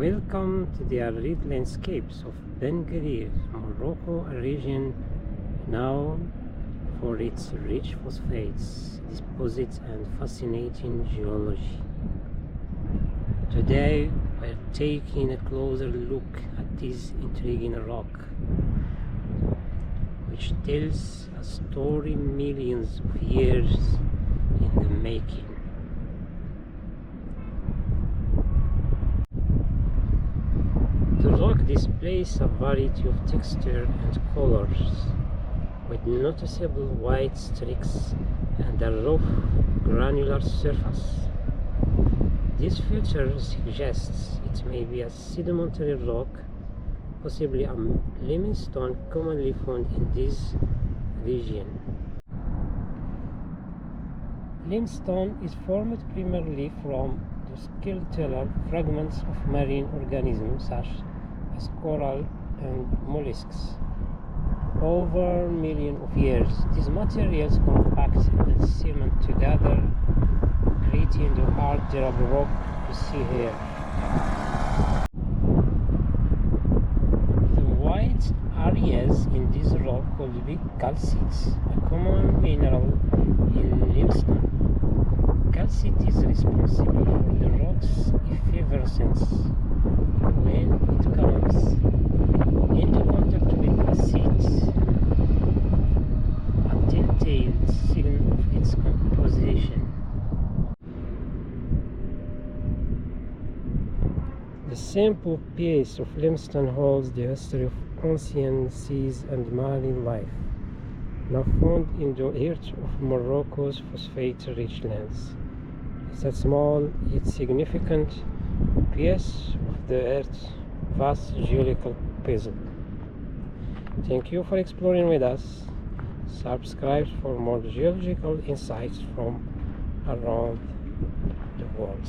Welcome to the arid landscapes of Ben Guerir, Morocco, a region known for its rich phosphates deposits and fascinating geology. Today we're taking a closer look at this intriguing rock, which tells a story millions of years in the making. The rock displays a variety of texture and colors, with noticeable white streaks and a rough, granular surface. This feature suggests it may be a sedimentary rock, possibly a limestone commonly found in this region. Limestone is formed primarily from the skeletal fragments of marine organisms such as coral and mollusks. Over millions of years, these materials compact and cement together, creating the hard, durable rock you see here. The white areas in this rock called big calcites, a common mineral in limestone. Calcite is responsible for the rock's effervescence when it comes into contact with acid, a telltale sign of its composition. The simple piece of limestone holds the history of ancient seas and marine life, now found in the heart of Morocco's phosphate-rich lands. It's a small yet significant piece of the Earth's vast geological puzzle. Thank you for exploring with us. Subscribe for more geological insights from around the world.